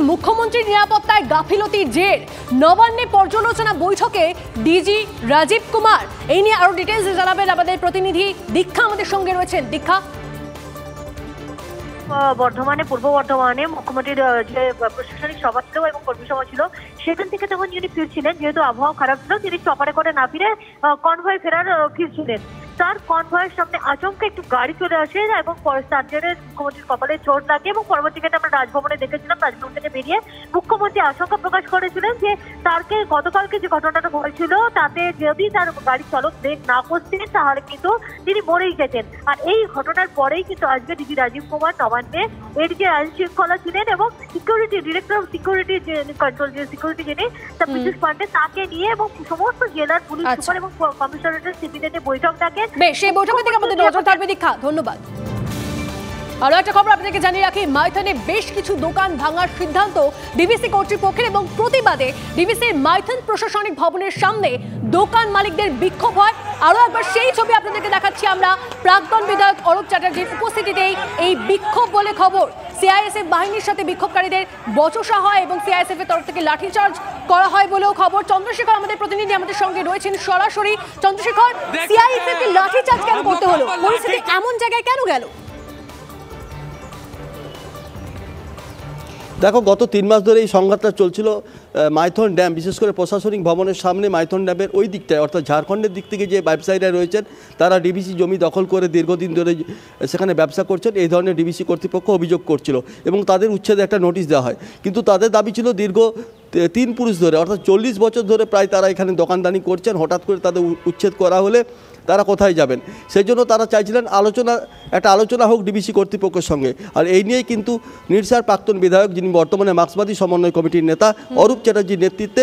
মুখ্যমন্ত্রীর নিরাপত্তায় গাফিলতির জের নবান্নে পর্যালোচনা বৈঠকে ডিজি রাজীব কুমার। এই নিয়ে আরো ডিটেইলস জানাবেন আমাদের প্রতিনিধি দীক্ষা আমাদের সঙ্গে রয়েছেন। দীক্ষা, পূর্ব বর্ধমানে মুখ্যমন্ত্রীর যে প্রশাসনিক সভা ছিল এবং কর্মী সভা ছিল, সেখান থেকে তখন যিনি ফিরছিলেন, যেহেতু আবহাওয়া খারাপ ছিল, তিনি চপারে করে না ফিরে কনভয় ফিরছিলেন। তার কনভয়ের সামনে আচমকা একটু গাড়ি চলে আসে এবং তার জন্য মুখ্যমন্ত্রীর কপালে চোট লাগে এবং পরবর্তীকালে আমরা রাজভবনে দেখেছিলাম, রাজভবন থেকে বেরিয়ে মুখ্যমন্ত্রী আশঙ্কা প্রকাশ করেছিলেন যে তারকে গতকালকে যে ঘটনাটা ঘটেছিল তাতে যদি তার গাড়ি চালক ব্রেক না করতেন তাহলে কিন্তু তিনি মরেই যেতেন। আর এই ঘটনার পরেই কিন্তু আজকে ডিজি রাজীব কুমার নবান্নে এর যে আইন শৃঙ্খলা ছিলেন এবং সিকিউরিটি ডিরেক্টর অফ সিকিউরিটি যে কন্ট্রোল যে সিকিউরিটি যিনি পীযূষ পান্ডে, তাকে নিয়ে এবং সমস্ত জেলার পুলিশ সুপার এবং কমিশনারেটের সিপিতে বৈঠক ডাকে। বেশ, সেই বৈঠকের দিকে আমাদের নজর থাকবে। দীক্ষা, ধন্যবাদ। আরো একটা খবর আপনাদেরকে জানিয়ে রাখি, মাইথনে বেশ কিছু দোকান ভাঙার সিদ্ধান্ত ডিবিসি কর্তৃপক্ষের এবং প্রতিবাদে ডিবিসির মাইথন প্রশাসনিক ভবনের সামনে দোকান মালিকদের বিক্ষোভ হয়। আরো একবার সেই ছবি আপনাদেরকে দেখাচ্ছি আমরা, প্রাক্তন বিধায়ক অরূপ চ্যাটার্জির উপস্থিতিতেই এই বিক্ষোভ বলে খবর। সিআইএসএফ বাহিনীর সাথে বিক্ষোভকারীদের বচসা হয় এবং সিআইএসএফ এর তরফ থেকে লাঠিচার্জ করা হয় বলেও খবর। চন্দ্রশেখর আমাদের প্রতিনিধি আমাদের সঙ্গে রয়েছেন সরাসরি। চন্দ্রশেখর, সিআইএসএফ কে লাঠিচার্জ কেন করতে হলো? পরিস্থিতি এমন জায়গায় কেন গেল? দেখো, গত 3 মাস ধরে এই সংঘাতটা চলছিল মাইথন ড্যাম, বিশেষ করে প্রশাসনিক ভবনের সামনে মাইথন ড্যামের ওই দিকটায়, অর্থাৎ ঝাড়খণ্ডের দিক থেকে যে ব্যবসায়ীরা রয়েছেন তারা ডিবিসি জমি দখল করে দীর্ঘদিন ধরে সেখানে ব্যবসা করছেন, এই ধরনের ডিবিসি কর্তৃপক্ষ অভিযোগ করছিল এবং তাদের উচ্ছেদে একটা নোটিশ দেওয়া হয়। কিন্তু তাদের দাবি ছিল দীর্ঘ 3 পুরুষ ধরে, অর্থাৎ 40 বছর ধরে প্রায় তারা এখানে দোকানদানি করছেন। হঠাৎ করে তাদের উচ্ছেদ করা হলে তারা কোথায় যাবেন, সেই জন্য তারা চাইছিলেন একটা আলোচনা হোক ডিবিসি কর্তৃপক্ষের সঙ্গে। আর এই নিয়েই কিন্তু নির্সার প্রাক্তন বিধায়ক, যিনি বর্তমানে মার্ক্সবাদী সমন্বয় কমিটির নেতা, অরূপ চ্যাটার্জির নেতৃত্বে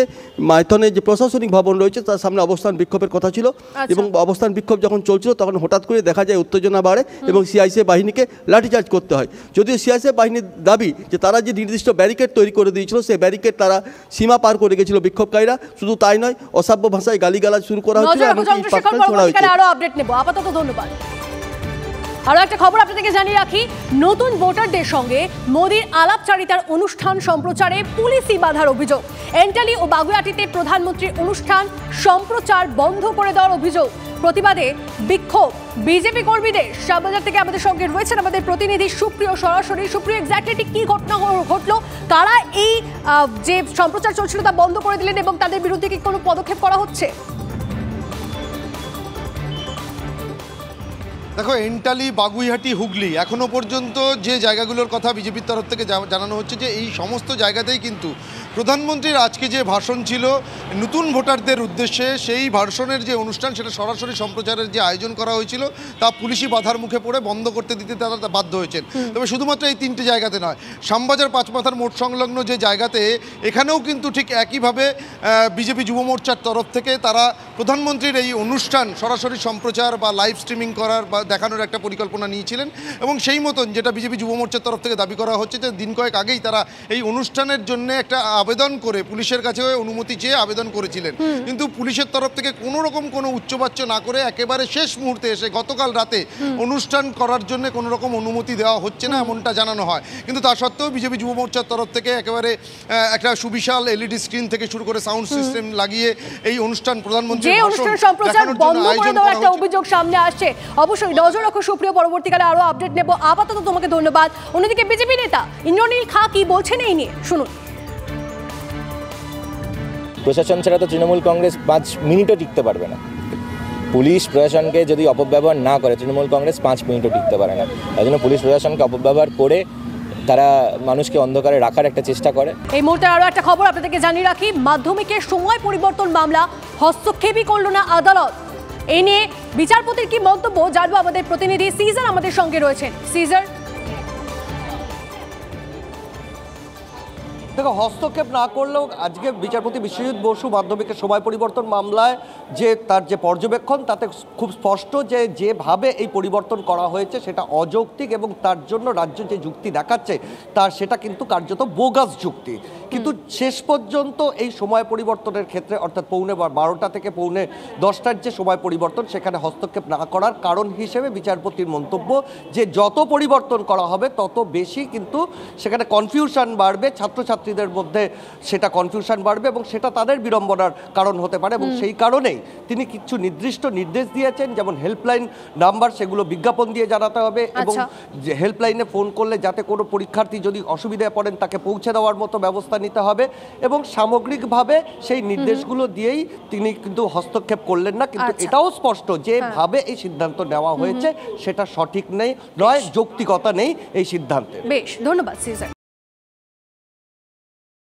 মাইথনে যে প্রশাসনিক ভবন রয়েছে তার সামনে অবস্থান বিক্ষোভের কথা ছিল। এবং অবস্থান বিক্ষোভ যখন চলছিল তখন হঠাৎ করে দেখা যায় উত্তেজনা বাড়ে এবং সিআইএসএফ বাহিনীকে লাঠিচার্জ করতে হয়। যদিও সিআইএসএফ বাহিনীর দাবি যে তারা যে নির্দিষ্ট ব্যারিকেড তৈরি করে দিয়েছিল, সেই ব্যারিকেড তারা সীমা পার করে গেছিল বিক্ষোভকারীরা। শুধু তাই নয়, অসভ্য ভাষায় গালিগালাজ শুরু করা হয়েছিল এবং ছড়া হয়েছে। আরো আপডেট নেব, আপাতত ধন্যবাদ। আরো একটা খবর আপনাদেরকে জানিয়ে রাখি, নতুন ভোটারদের সঙ্গে মোদির আলাপচারিতার অনুষ্ঠান সম্প্রচারে পুলিশি বাধার অভিযোগ। এন্টালি ও বাগুইআটিতে প্রধানমন্ত্রীর অনুষ্ঠান সম্প্রচার বন্ধ করে দেওয়ার অভিযোগ। প্রতিবাদে বিক্ষোভ বিজেপি কর্মীদের। শাহবাজার থেকে আমাদের সঙ্গে রয়েছেন আমাদের প্রতিনিধি সুপ্রিয় সরাসরি। সুপ্রিয়, এক্স্যাক্টলি ঠিক কি ঘটনা ঘটলো? কারা এই যে সম্প্রচার চলছিল তা বন্ধ করে দিলেন এবং তাদের বিরুদ্ধে কি কোনো পদক্ষেপ করা হচ্ছে? দেখো, এন্টালি, বাগুইহাটি, হুগলি, এখনও পর্যন্ত যে জায়গাগুলোর কথা বিজেপির তরফ থেকে জানানো হচ্ছে যে এই সমস্ত জায়গাতেই কিন্তু প্রধানমন্ত্রীর আজকে যে ভাষণ ছিল নতুন ভোটারদের উদ্দেশ্যে, সেই ভাষণের যে অনুষ্ঠান সেটা সরাসরি সম্প্রচারের যে আয়োজন করা হয়েছিল তা পুলিশি বাধার মুখে পড়ে বন্ধ করতে দিতে তারা বাধ্য হয়েছেন। তবে শুধুমাত্র এই 3টে জায়গাতে নয়, শ্যামবাজার পাঁচমাথার মোড় সংলগ্ন যে জায়গাতে, এখানেও কিন্তু ঠিক একইভাবে বিজেপি যুব মোর্চার তরফ থেকে তারা প্রধানমন্ত্রীর এই অনুষ্ঠান সরাসরি সম্প্রচার বা লাইভ স্ট্রিমিং করার বা দেখানোর একটা পরিকল্পনা নিয়েছিলেন। এবং সেই মতন যেটা বিজেপি যুব মোর্চার তরফ থেকে দাবি করা হচ্ছে যে দিন কয়েক আগেই তারা এই অনুষ্ঠানের জন্য একটা আবেদন করে পুলিশের কাছে অনুমতি চেয়ে আবেদন করেছিলেন। কিন্তু পুলিশের তরফ থেকে কোনো রকম কোনো উচ্চবাচ্য না করে একেবারে শেষ মুহূর্তে এসে গতকাল রাতে অনুষ্ঠান করার জন্য কোনো রকম অনুমতি দেওয়া হচ্ছে না, এমনটা জানানো হয়। কিন্তু তা সত্ত্বেও বিজেপি যুব মোর্চার তরফ থেকে একেবারে একটা সুবিশাল এলইডি স্ক্রিন থেকে শুরু করে সাউন্ড সিস্টেম লাগিয়ে এই অনুষ্ঠান প্রধানমন্ত্রীর ভাষণ সম্প্রচার বন্ধ করে দেওয়ার একটা অভিযোগ সামনে আসছে। অবশ্যই নজর রাখো সুপ্রিয়, পরবর্তীকালে আরো আপডেট নেব। আপাতত তোমাকে ধন্যবাদ। অন্যদিকে বিজেপি নেতা ইন্দ্রনীল খাঁ কি বলছেন এই নিয়ে শুনুন। প্রশাসন ছাড়া তো তৃণমূল কংগ্রেস 5 মিনিটও টিকতে পারবে না। পুলিশ প্রশাসনকে যদি অপব্যবহার না করে তৃণমূল কংগ্রেস 5 মিনিটও টিকতে পারে না। তাই জন্য পুলিশ প্রশাসনকে অপব্যবহার করে তারা মানুষকে অন্ধকারে রাখার একটা চেষ্টা করে। এই মুহূর্তে আরো একটা খবর আপনাদেরকে জানিয়ে রাখি, মাধ্যমিকের সময় পরিবর্তন মামলা হস্তক্ষেপই করল না আদালত। এই নিয়ে বিচারপতির কি মন্তব্য জানবো, আমাদের প্রতিনিধি সিজার আমাদের সঙ্গে রয়েছেন। সিজার, দেখো, হস্তক্ষেপ না করলেও আজকে বিচারপতি বিশ্বজিৎ বসু মাধ্যমিকের সময় পরিবর্তন মামলায় যে তার যে পর্যবেক্ষণ তাতে খুব স্পষ্ট যে যেভাবে এই পরিবর্তন করা হয়েছে সেটা অযৌক্তিক এবং তার জন্য রাজ্য যে যুক্তি দেখাচ্ছে তার সেটা কিন্তু কার্যত বোগাস যুক্তি। কিন্তু শেষ পর্যন্ত এই সময় পরিবর্তনের ক্ষেত্রে অর্থাৎ পৌনে 12টা থেকে পৌনে 10টার যে সময় পরিবর্তন সেখানে হস্তক্ষেপ না করার কারণ হিসেবে বিচারপতির মন্তব্য যে যত পরিবর্তন করা হবে তত বেশি কিন্তু সেখানে কনফিউশন বাড়বে, ছাত্রছাত্রীদের মধ্যে সেটা কনফিউশন বাড়বে এবং সেটা তাদের বিড়ম্বনার কারণ হতে পারে এবং সেই কারণেই তিনি কিছু নির্দিষ্ট নির্দেশ দিয়েছেন, যেমন হেল্পলাইন নাম্বার সেগুলো বিজ্ঞাপন দিয়ে জানাতে হবে এবং যে হেল্পলাইনে ফোন করলে যাতে কোনো পরীক্ষার্থী যদি অসুবিধায় পড়েন তাকে পৌঁছে দেওয়ার মতো ব্যবস্থা নিতে হবে এবং সামগ্রিকভাবে সেই নির্দেশগুলো দিয়েই তিনি কিন্তু হস্তক্ষেপ করলেন না। কিন্তু এটাও স্পষ্ট যেভাবে এই সিদ্ধান্ত নেওয়া হয়েছে সেটা সঠিক নয়, যৌক্তিকতা নেই এই সিদ্ধান্তে। বেশ, ধন্যবাদ সিজার।